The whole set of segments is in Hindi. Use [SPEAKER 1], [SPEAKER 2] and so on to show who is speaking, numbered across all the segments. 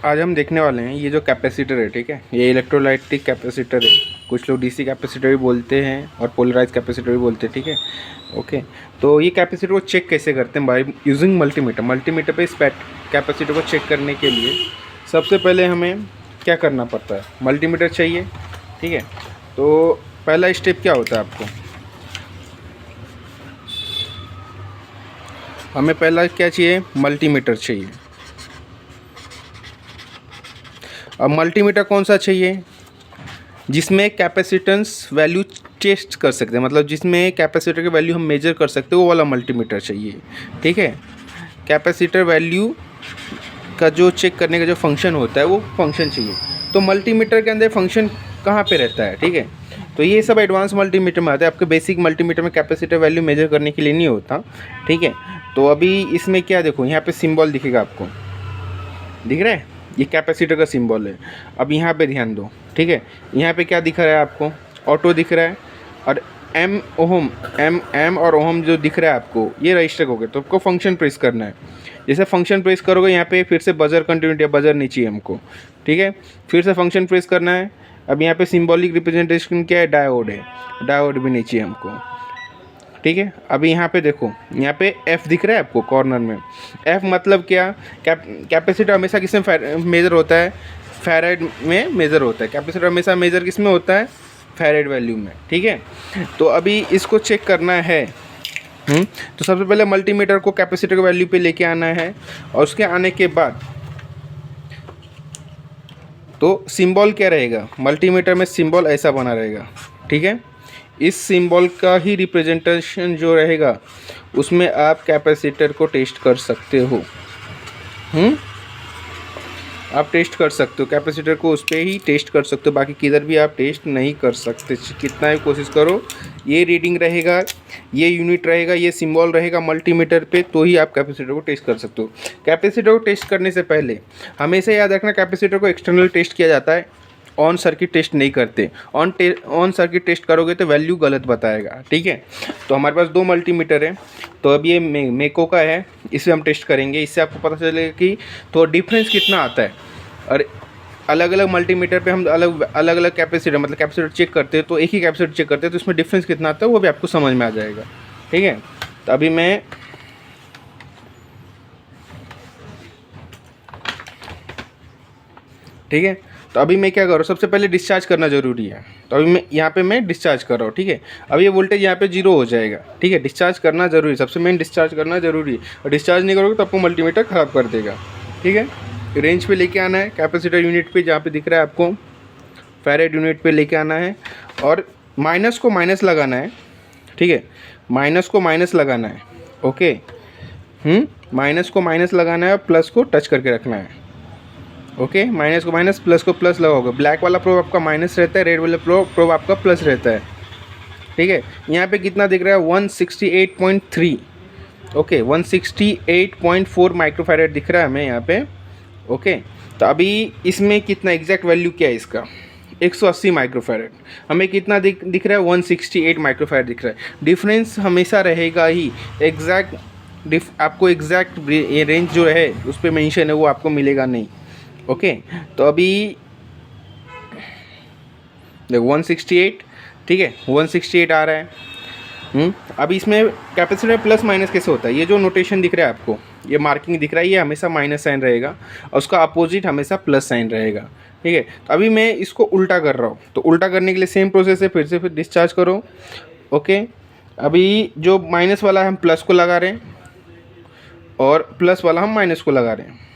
[SPEAKER 1] आज हम देखने वाले हैं ये जो कैपेसिटर है, ठीक है, ये इलेक्ट्रोलाइटिक कैपेसिटर है। कुछ लोग डीसी कैपेसिटर भी बोलते हैं और पोलराइज कैपेसिटर भी बोलते हैं, ठीक है। ओके, तो ये कैपेसिटर को चेक कैसे करते हैं? By using multimeter. मल्टीमीटर पे इस कैपेसिटर को चेक करने के लिए सबसे पहले हमें क्या करना पड़ता है? मल्टीमीटर चाहिए, ठीक है। तो पहला स्टेप क्या होता है आपको? हमें पहला क्या चाहिए? मल्टीमीटर चाहिए। अब मल्टीमीटर कौन सा चाहिए? जिसमें कैपेसिटेंस वैल्यू टेस्ट कर सकते हैं, मतलब जिसमें कैपेसिटर की वैल्यू हम मेजर कर सकते हैं, वो वाला मल्टीमीटर चाहिए, ठीक है। कैपेसिटर वैल्यू का जो चेक करने का जो फंक्शन होता है वो फंक्शन चाहिए। तो मल्टीमीटर के अंदर फंक्शन कहाँ पे रहता है, ठीक है। तो ये सब एडवांस मल्टीमीटर में आता है। आपके बेसिक मल्टीमीटर में कैपेसिटर वैल्यू मेजर करने के लिए नहीं होता, ठीक है। तो अभी इसमें क्या देखो, यहाँ पे सिंबल दिखेगा आपको, दिख रहा है? ये कैपेसिटर का सिंबल है। अब यहाँ पे ध्यान दो, ठीक है। यहाँ पे क्या दिख रहा है आपको? ऑटो दिख रहा है, और एम ओम एम और ओम जो दिख रहा है आपको, ये रजिस्टर हो गए। तो आपको फंक्शन प्रेस करना है। जैसे फंक्शन प्रेस करोगे, यहाँ पे फिर से बजर कंटिन्यूटी या बजर नहीं चाहिए हमको, ठीक है। फिर से फंक्शन प्रेस करना है। अब यहाँ पे सिंबॉलिक रिप्रेजेंटेशन क्या है? डायोड है। डायोड भी नहीं चाहिए हमको, ठीक है। अभी यहाँ पे देखो, यहाँ पे एफ दिख रहा है आपको कॉर्नर में। एफ मतलब क्या? कैपेसिटर हमेशा किस में मेज़र होता है? फैराड में मेज़र होता है। कैपेसिटर हमेशा मेज़र किस में होता है? फैराड वैल्यू में, ठीक है। तो अभी इसको चेक करना है। तो सबसे पहले मल्टीमीटर को कैपेसिटर की वैल्यू पे लेके आना है, और उसके आने के बाद तो सिंबल क्या रहेगा? मल्टीमीटर में सिंबल ऐसा बना रहेगा, ठीक है। इस सिंबल का ही रिप्रेजेंटेशन जो रहेगा, उसमें आप कैपेसिटर को टेस्ट कर सकते हो। आप टेस्ट कर सकते हो कैपेसिटर को, उस पर ही टेस्ट कर सकते हो, बाकी किधर भी आप टेस्ट नहीं कर सकते। कितना भी कोशिश करो, ये रीडिंग रहेगा, ये यूनिट रहेगा, ये सिंबल रहेगा मल्टीमीटर पे, तो ही आप कैपेसिटर को टेस्ट कर सकते हो। कैपेसिटर को टेस्ट करने से पहले हमेशा याद रखना, कैपेसिटर को एक्सटर्नल टेस्ट किया जाता है, ऑन सर्किट टेस्ट नहीं करते। ऑन सर्किट टेस्ट करोगे तो वैल्यू गलत बताएगा, ठीक है। तो हमारे पास दो मल्टीमीटर है। तो अब ये मेको का है, इसे हम टेस्ट करेंगे। इससे आपको पता चलेगा कि तो डिफरेंस कितना आता है। और अलग अलग मल्टीमीटर पे हम अलग अलग कैपेसिटर, मतलब कैपेसिटर चेक करते हैं, तो एक ही कैपेसिटर चेक करते हैं, तो इसमें डिफरेंस कितना आता है वो भी आपको समझ में आ जाएगा, ठीक है। तो अभी मैं ठीक है, तो अभी मैं क्या करूँ? सबसे पहले डिस्चार्ज करना ज़रूरी है। तो अभी मैं यहाँ पे मैं डिस्चार्ज कर रहा हूँ, ठीक है। अब ये वोल्टेज यहाँ पे 0 हो जाएगा, ठीक है। डिस्चार्ज करना ज़रूरी है, सबसे मेन डिस्चार्ज करना ज़रूरी है। और डिस्चार्ज नहीं करोगे तो आपको मल्टीमीटर ख़राब कर देगा, ठीक है। रेंज पे लेके आना है, कैपेसिटर यूनिट पे जहाँ पे दिख रहा है आपको, फैराड यूनिट पे लेके आना है, और माइनस को माइनस लगाना है, ठीक है। माइनस को माइनस लगाना है, ओके। माइनस को माइनस लगाना है, प्लस को टच करके रखना है, ओके। माइनस को माइनस, प्लस को प्लस लगाओगे। ब्लैक वाला प्रोब आपका माइनस रहता है, रेड वाला प्रोब आपका प्लस रहता है, ठीक है। यहाँ पे कितना दिख रहा है? 168.3, ओके। 168.4 माइक्रोफैरेड दिख रहा है हमें यहाँ पे, ओके। तो अभी इसमें कितना एग्जैक्ट वैल्यू क्या है इसका? 180 माइक्रोफैरेड। हमें कितना दिख रहा है? 168 माइक्रोफैरेड दिख रहा है। डिफरेंस हमेशा रहेगा ही, आपको एग्जैक्ट ये रेंज जो है उस पर मेंशन है वो आपको मिलेगा नहीं, ओके। तो अभी देखो 168, ठीक है, 168 आ रहा है। अभी इसमें कैपेसिटर में प्लस माइनस कैसे होता है? ये जो नोटेशन दिख रहा है आपको, ये मार्किंग दिख रहा है, ये हमेशा माइनस साइन रहेगा, और उसका अपोजिट हमेशा प्लस साइन रहेगा, ठीक है। तो अभी मैं इसको उल्टा कर रहा हूँ, तो उल्टा करने के लिए सेम प्रोसेस है, फिर डिस्चार्ज करो, ओके। अभी जो माइनस वाला है हम प्लस को लगा रहे हैं, और प्लस वाला हम माइनस को लगा रहे हैं।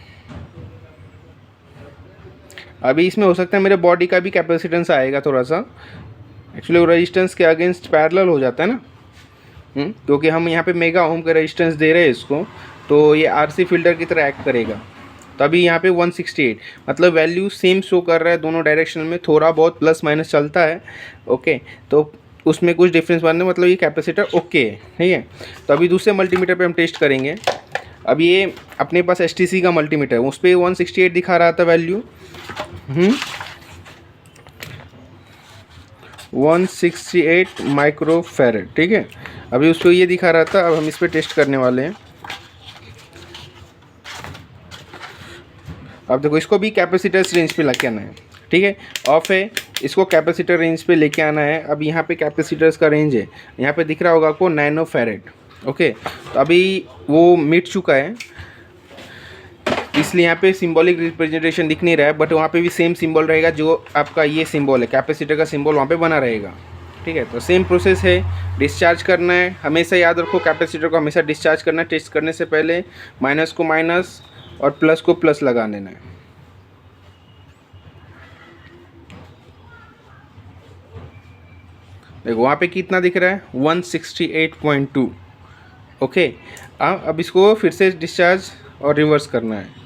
[SPEAKER 1] अभी इसमें हो सकता है मेरे बॉडी का भी कैपेसिटेंस आएगा थोड़ा सा, एक्चुअली वो रेजिस्टेंस के अगेंस्ट पैरेलल हो जाता है ना, क्योंकि हम यहाँ पे मेगा ओम का रेजिस्टेंस दे रहे हैं इसको, तो ये आरसी फिल्टर की तरह एक्ट करेगा। तो अभी यहाँ पे 168, मतलब वैल्यू सेम शो कर रहा है दोनों डायरेक्शन में, थोड़ा बहुत प्लस माइनस चलता है, ओके। तो उसमें कुछ डिफरेंस बनने मतलब ये कैपेसिटर ओके है, ठीक है। तो अभी दूसरे मल्टीमीटर पे हम टेस्ट करेंगे। अब ये अपने पास एसटीसी का मल्टीमीटर है, उस पर 168 दिखा रहा था वैल्यू, 168 माइक्रोफैरेड, ठीक है। अभी उसको ये दिखा रहा था, अब हम इस पर टेस्ट करने वाले हैं। अब देखो इसको भी कैपेसिटर्स रेंज पे लेके आना है, ठीक है। ऑफ है, इसको कैपेसिटर रेंज पे लेके आना है। अब यहाँ पे कैपेसिटर्स का रेंज है, यहाँ पे दिख रहा होगा आपको नैनो फैरेड, ओके। तो अभी वो मिट चुका है, इसलिए यहाँ पे सिंबॉलिक रिप्रेजेंटेशन दिख नहीं रहा है, बट वहाँ पे भी सेम सिंबल रहेगा जो आपका ये सिंबल है, कैपेसिटर का सिंबल वहाँ पे बना रहेगा, ठीक है। तो सेम प्रोसेस है, डिस्चार्ज करना है। हमेशा याद रखो कैपेसिटर को हमेशा डिस्चार्ज करना है, टेस्ट करने से पहले माइनस को माइनस और प्लस को प्लस लगा देना है। देखो वहाँ पे कितना दिख रहा है 168.2, ओके। अब इसको फिर से डिस्चार्ज और रिवर्स करना है।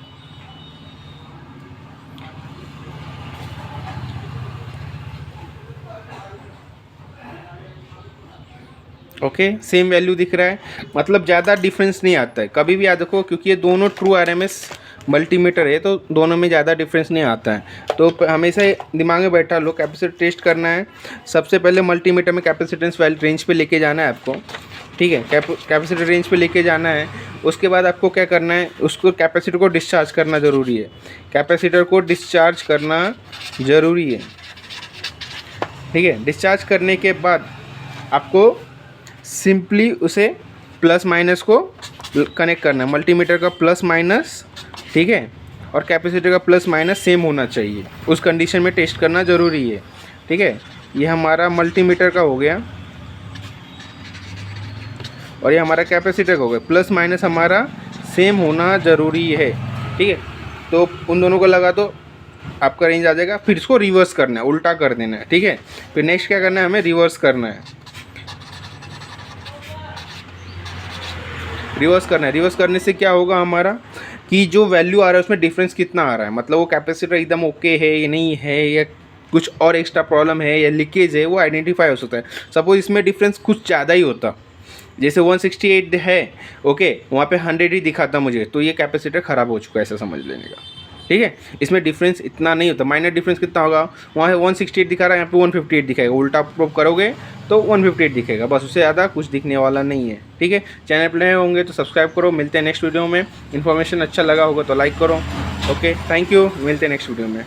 [SPEAKER 1] ओके, सेम वैल्यू दिख रहा है, मतलब ज़्यादा डिफरेंस नहीं आता है। कभी भी याद रखो क्योंकि ये दोनों ट्रू आरएमएस मल्टीमीटर है, तो दोनों में ज़्यादा डिफरेंस नहीं आता है। तो हमेशा दिमाग में बैठा लो, कैपेसिटर टेस्ट करना है। सबसे पहले मल्टीमीटर में कैपेसिटेंस वैल्यू रेंज पे लेके जाना है आपको, ठीक है। कैपेसिटर रेंज पे लेके जाना है। उसके बाद आपको क्या करना है, उसको कैपेसिटर को डिस्चार्ज करना ज़रूरी है। कैपेसिटर को डिस्चार्ज करना ज़रूरी है, ठीक है। डिस्चार्ज करने के बाद आपको सिंपली उसे प्लस माइनस को कनेक्ट करना है, मल्टीमीटर का प्लस माइनस, ठीक है, और कैपेसिटर का प्लस माइनस सेम होना चाहिए। उस कंडीशन में टेस्ट करना ज़रूरी है, ठीक है। ये हमारा मल्टीमीटर का हो गया और ये हमारा कैपेसिटर का हो गया। प्लस माइनस हमारा सेम होना ज़रूरी है, ठीक है। तो उन दोनों को लगा दो, आपका रेंज आ जाएगा। फिर इसको रिवर्स करना है, उल्टा कर देना है, ठीक है। फिर नेक्स्ट क्या करना है, हमें रिवर्स करना है। रिवर्स करना है। रिवर्स करने से क्या होगा हमारा कि जो वैल्यू आ रहा है उसमें डिफरेंस कितना आ रहा है, मतलब वो कैपेसिटर एकदम ओके है या नहीं है, या कुछ और एक्स्ट्रा प्रॉब्लम है या लीकेज है, वो आइडेंटिफाई हो सकता है। सपोज इसमें डिफरेंस कुछ ज़्यादा ही होता, जैसे 168 है, ओके, वहाँ पे 100 ही दिखाता मुझे, तो ये कैपेसिटर ख़राब हो चुका है, ऐसा समझ लेने का, ठीक है। इसमें डिफरेंस इतना नहीं होता। माइनर डिफरेंस कितना होगा, वहाँ 168 दिखा रहा है, यहाँ पे 158 दिखाएगा। उल्टा प्रूव करोगे तो 158 दिखेगा, बस। उससे ज़्यादा कुछ दिखने वाला नहीं है, ठीक है। चैनल पर नए होंगे तो सब्सक्राइब करो। मिलते हैं नेक्स्ट वीडियो में। इन्फॉर्मेशन अच्छा लगा होगा तो लाइक करो, ओके। थैंक यू, मिलते हैं नेक्स्ट वीडियो में।